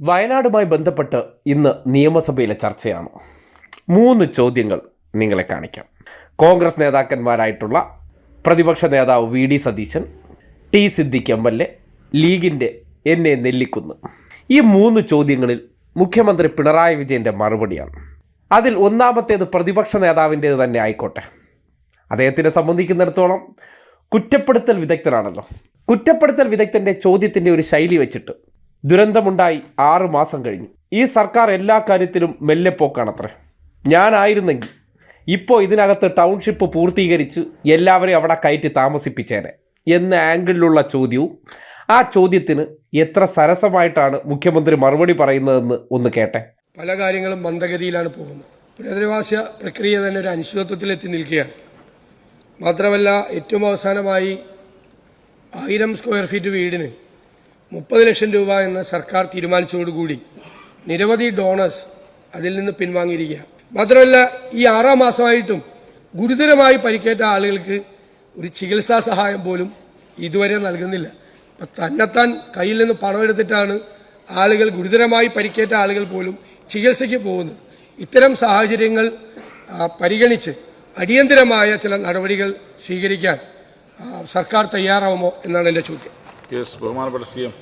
വയനാടുമായി ബന്ധപ്പെട്ട് ഇന്ന് നിയമസഭയിലെ ചർച്ചയാണ്. 3 ചോദ്യങ്ങൾ നിങ്ങളെ കാണിക്കാം. കോൺഗ്രസ് നേതാക്കന്മാരായിട്ടുള്ള പ്രതിപക്ഷ നേതാവ് VD. Satheesan, T. Siddique MLA, ലീഗിൻ്റെ NA നെല്ലിക്കുന്ന്. ഈ 3 ചോദ്യങ്ങളിൽ മുഖ്യമന്ത്രി പിണറായി വിജയൻ്റെ മറുപടിയാണ്. അതിൽ ഒന്നാമത്തേത് പ്രതിപക്ഷ നേതാവിൻ്റേത് തന്നെ ആയിക്കോട്ടെ. അദ്ദേഹത്തിനെ സംബന്ധിക്കുന്നിടത്തോളം കുറ്റപ്പെടുത്തൽ വിദഗ്ധനാണല്ലോ. കുറ്റപ്പെടുത്തൽ വിദഗ്ധൻ്റെ ചോദ്യത്തിൻ്റെ ഒരു ശൈലി വെച്ചിട്ട് ദുരന്തമുണ്ടായി 6 മാസം കഴിഞ്ഞു, ഈ സർക്കാർ എല്ലാ കാര്യത്തിലും മെല്ലെ പോക്കാണത്രേ. ഞാനായിരുന്നെങ്കിൽ ഇപ്പോൾ ഇതിനകത്ത് ടൗൺഷിപ്പ് പൂർത്തീകരിച്ച് എല്ലാവരെയും അവിടെ കയറ്റി താമസിപ്പിച്ചേനെ എന്ന ആംഗിളിലുള്ള ചോദ്യവും, ആ ചോദ്യത്തിന് എത്ര സരസമായിട്ടാണ് മുഖ്യമന്ത്രി മറുപടി പറയുന്നതെന്ന് ഒന്ന് കേട്ടെ. പല കാര്യങ്ങളും മന്ദഗതിയിലാണ് പോകുന്നത്. പുനരധിവാസ പ്രക്രിയ തന്നെ ഒരു അനിശ്ചിതത്വത്തിലെത്തി നിൽക്കുകയാണ്. മാത്രമല്ല, ഏറ്റവും അവസാനമായി 1000 സ്ക്വയർ ഫീറ്റ് വീടിന് 30 ലക്ഷം രൂപ എന്ന സർക്കാർ തീരുമാനിച്ചതോടുകൂടി നിരവധി ഡോണേഴ്സ് അതിൽ നിന്ന് പിൻവാങ്ങിയിരിക്കുക. മാത്രമല്ല, ഈ 6 മാസമായിട്ടും ഗുരുതരമായി പരിക്കേറ്റ ആളുകൾക്ക് ഒരു ചികിത്സാ സഹായം പോലും ഇതുവരെ നൽകുന്നില്ല. തന്നെത്താൻ കയ്യിൽ നിന്ന് പണമെടുത്തിട്ടാണ് ആളുകൾ, ഗുരുതരമായി പരിക്കേറ്റ ആളുകൾ പോലും ചികിത്സയ്ക്ക് പോകുന്നത്. ഇത്തരം സാഹചര്യങ്ങൾ പരിഗണിച്ച് അടിയന്തരമായ ചില നടപടികൾ സ്വീകരിക്കാൻ സർക്കാർ തയ്യാറാവുമോ എന്നാണ് എൻ്റെ ചോദ്യം. ബഹുമാനപ്പെട്ട CM.